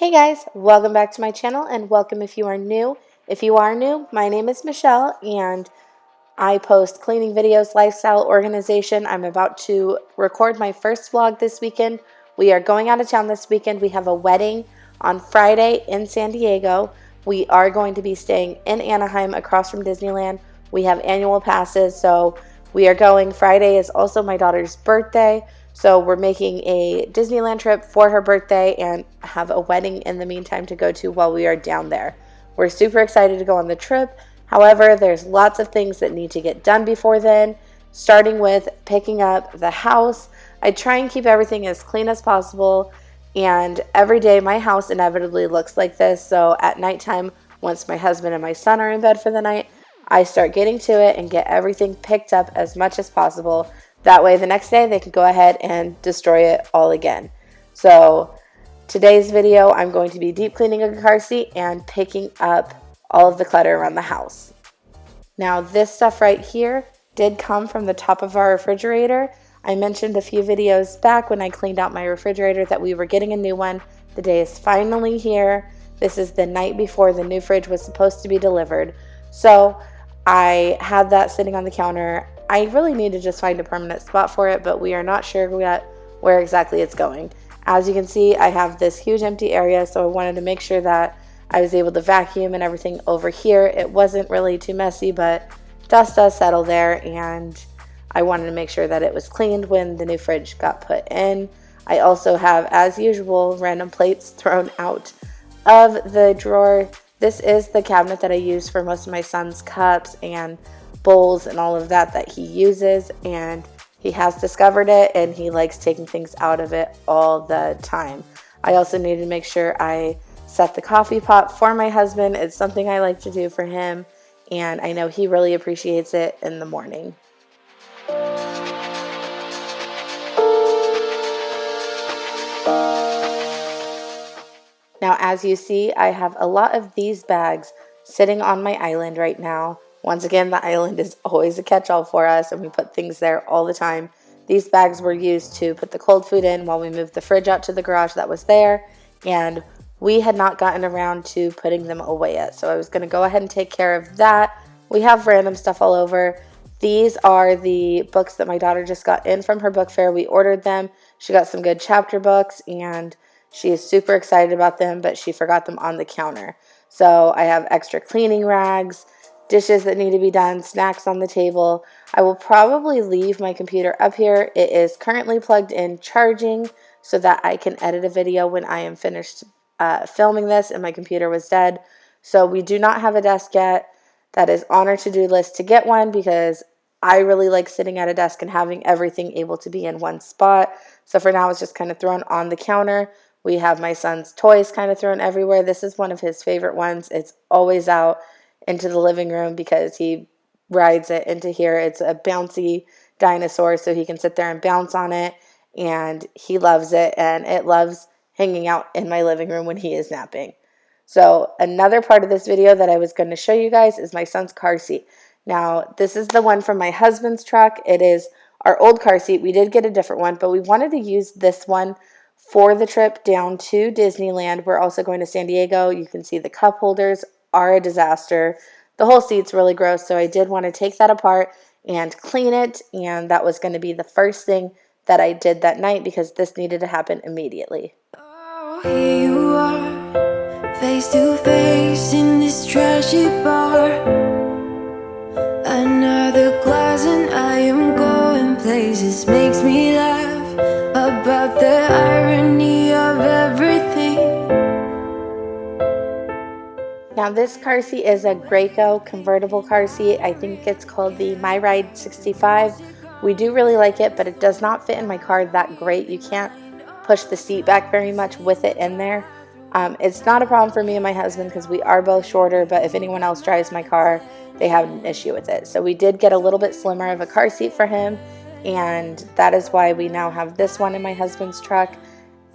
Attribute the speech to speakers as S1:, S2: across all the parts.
S1: Hey guys, welcome back to my channel and welcome if you are new. If you are new, my name is Michelle and I post cleaning videos, lifestyle, organization. I'm about to record my first vlog this weekend. We are going out of town this weekend. We have a wedding on Friday in San Diego. We are going to be staying in Anaheim across from Disneyland. We have annual passes, so we are going. Friday is also my daughter's birthday. So we're making a Disneyland trip for her birthday and have a wedding in the meantime to go to while we are down there. We're super excited to go on the trip. However, there's lots of things that need to get done before then, starting with picking up the house. I try and keep everything as clean as possible, and every day my house inevitably looks like this. So at nighttime, once my husband and my son are in bed for the night, I start getting to it and get everything picked up as much as possible. That way the next day they can go ahead and destroy it all again. So today's video, I'm going to be deep cleaning a car seat and picking up all of the clutter around the house. Now this stuff right here did come from the top of our refrigerator. I mentioned a few videos back when I cleaned out my refrigerator that we were getting a new one. The day is finally here. This is the night before the new fridge was supposed to be delivered. So I had that sitting on the counter. I really need to just find a permanent spot for it, but we are not sure yet where exactly it's going. As you can see, I have this huge empty area, so I wanted to make sure that I was able to vacuum and everything over here. It wasn't really too messy, but dust does settle there, and I wanted to make sure that it was cleaned when the new fridge got put in. I also have, as usual, random plates thrown out of the drawer. This is the cabinet that I use for most of my son's cups and bowls and all of that he uses, and he has discovered it and he likes taking things out of it all the time. I also need to make sure I set the coffee pot for my husband. It's something I like to do for him, and I know he really appreciates it in the morning. Now, as you see, I have a lot of these bags sitting on my island right now. Once again, the island is always a catch-all for us, and we put things there all the time. These bags were used to put the cold food in while we moved the fridge out to the garage that was there, and we had not gotten around to putting them away yet. So I was going to go ahead and take care of that. We have random stuff all over. These are the books that my daughter just got in from her book fair. We ordered them. She got some good chapter books, and she is super excited about them, but she forgot them on the counter. So I have extra cleaning rags, dishes that need to be done, snacks on the table. I will probably leave my computer up here. It is currently plugged in charging so that I can edit a video when I am finished filming this and my computer was dead. So we do not have a desk yet. That is on our to-do list to get one because I really like sitting at a desk and having everything able to be in one spot. So for now, it's just kind of thrown on the counter. We have my son's toys kind of thrown everywhere. This is one of his favorite ones. It's always out into the living room because he rides it into here. It's a bouncy dinosaur, so he can sit there and bounce on it, and he loves it, and it loves hanging out in my living room when he is napping. So another part of this video that I was going to show you guys is my son's car seat. Now, this is the one from my husband's truck. It is our old car seat. We did get a different one, but we wanted to use this one for the trip down to Disneyland. We're also going to San Diego. You can see the cup holders are a disaster. The whole seat's really gross, so I did want to take that apart and clean it, and that was going to be the first thing that I did that night because this needed to happen immediately.
S2: Oh, here you are, face to face in this trashy bar. Another glass and I am going places. Makes me laugh about the irony of everything.
S1: Now this car seat is a Graco convertible car seat. I think it's called the My Ride 65. We do really like it, but it does not fit in my car that great. You can't push the seat back very much with it in there. It's not a problem for me and my husband because we are both shorter, but if anyone else drives my car, they have an issue with it. So we did get a little bit slimmer of a car seat for him, and that is why we now have this one in my husband's truck.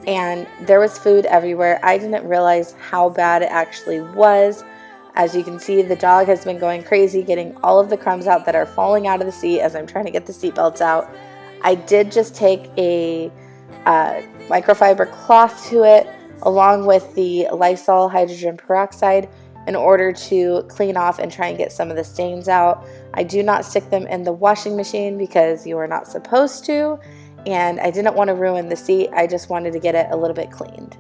S1: And there was food everywhere. I didn't realize how bad it actually was. As you can see, the dog has been going crazy getting all of the crumbs out that are falling out of the seat as I'm trying to get the seat belts out. I did just take a microfiber cloth to it, along with the Lysol hydrogen peroxide in order to clean off and try and get some of the stains out. I do not stick them in the washing machine because you are not supposed to, and I didn't want to ruin the seat. I just wanted to get it a little bit cleaned.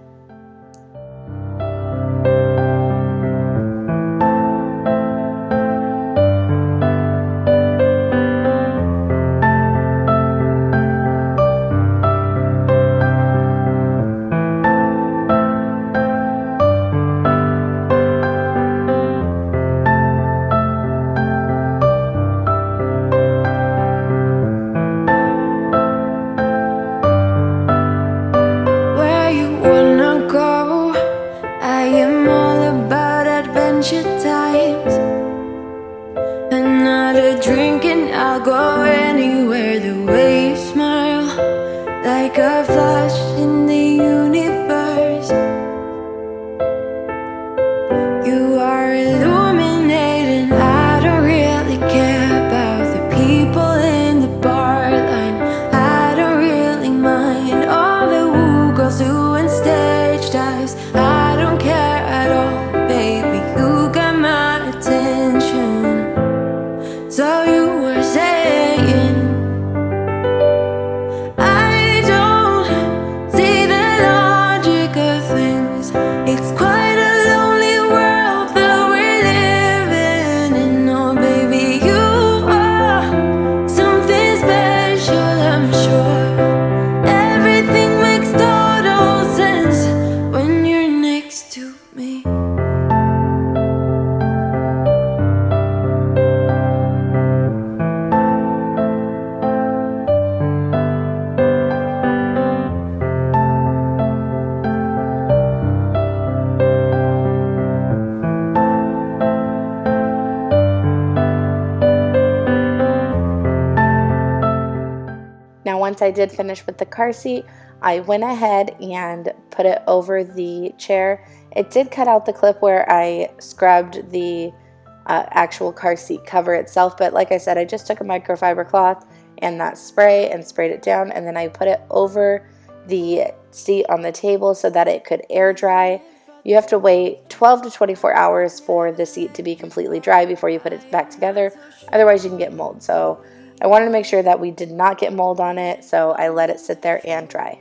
S2: I'll go anywhere the way you smile, like a flash in the universe. You are illuminating. I don't really care about the people in the bar line. I don't really mind all the woo girls doing stage dives. I don't care at all, baby. You got my attention. So you were saying, I don't see the logic of things. It's quite a lonely world that we're living in. Oh baby, you are something special, I'm sure. Everything makes total sense when you're next to me.
S1: Now, once I did finish with the car seat, I went ahead and put it over the chair. It did cut out the clip where I scrubbed the actual car seat cover itself, but like I said, I just took a microfiber cloth and that spray and sprayed it down, and then I put it over the seat on the table so that it could air dry. You have to wait 12 to 24 hours for the seat to be completely dry before you put it back together. Otherwise, you can get mold. So I wanted to make sure that we did not get mold on it, so I let it sit there and dry.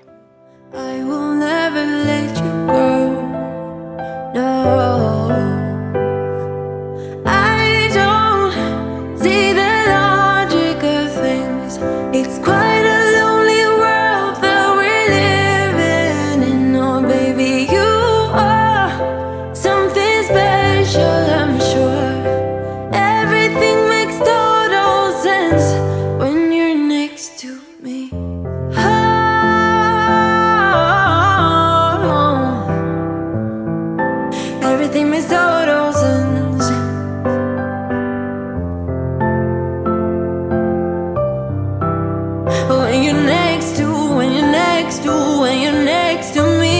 S2: I will never let you go. No, I don't see the logic of things. It's quite a lonely world that we're living in. Oh baby, you are something special, I'm sure. Everything makes total sense when you're next to me. Everything makes total sense when you're next to, when you're next to, when you're next to me.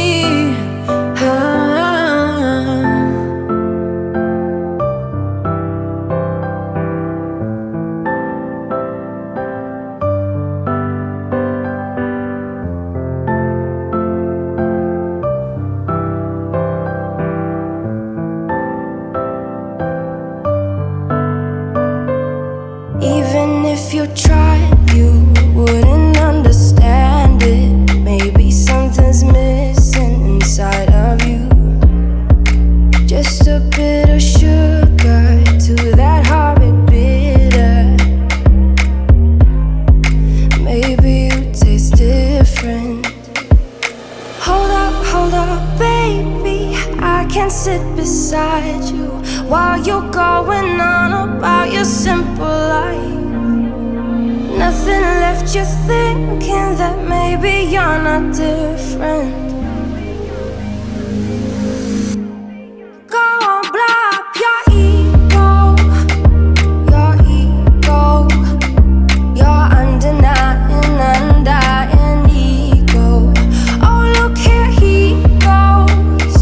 S2: Even if you tried, you wouldn't understand it. Maybe something's missing inside of you. Just a bit of sugar to that horrid bitter. Maybe you taste different. Hold up, baby. I can sit beside you while you're going on about your simple life. Nothing left you thinking that maybe you're not different. Go on, blow up your ego, your undenying, undying ego. Oh, look here he goes,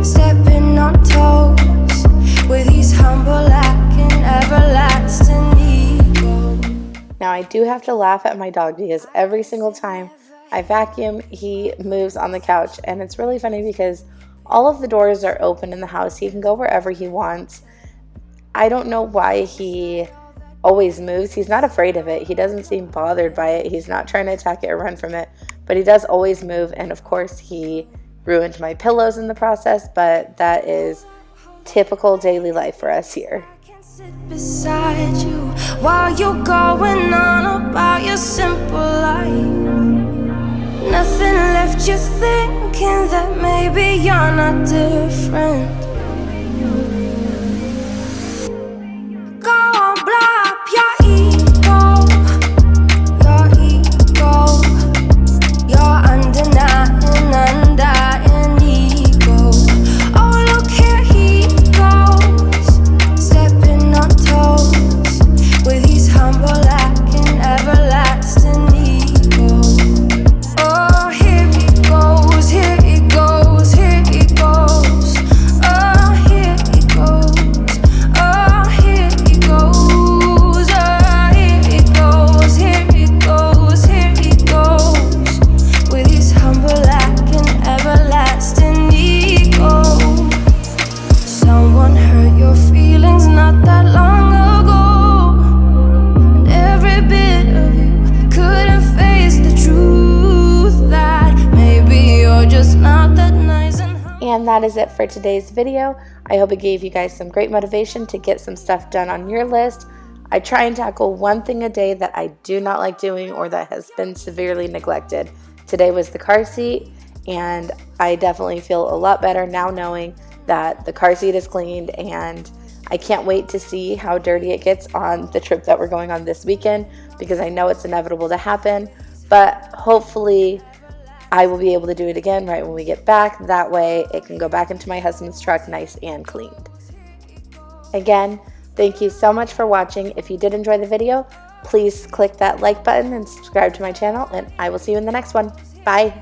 S2: stepping on toes with his humble lack and everlasting ego.
S1: Now, I do have to laugh at my dog because every single time I vacuum, he moves on the couch. And it's really funny because all of the doors are open in the house. He can go wherever he wants. I don't know why he always moves. He's not afraid of it. He doesn't seem bothered by it. He's not trying to attack it or run from it, but he does always move. And of course, he ruined my pillows in the process, but that is typical daily life for us here.
S2: I can sit beside you while you're going on about your simple life. Nothing left you thinking that maybe you're not different.
S1: And that is it for today's video. I hope it gave you guys some great motivation to get some stuff done on your list. I try and tackle one thing a day that I do not like doing or that has been severely neglected. Today was the car seat, and I definitely feel a lot better now knowing that the car seat is cleaned, and I can't wait to see how dirty it gets on the trip that we're going on this weekend, because I know it's inevitable to happen, but hopefully I will be able to do it again right when we get back. That way it can go back into my husband's truck nice and cleaned. Again, thank you so much for watching. If you did enjoy the video, please click that like button and subscribe to my channel, and I will see you in the next one. Bye.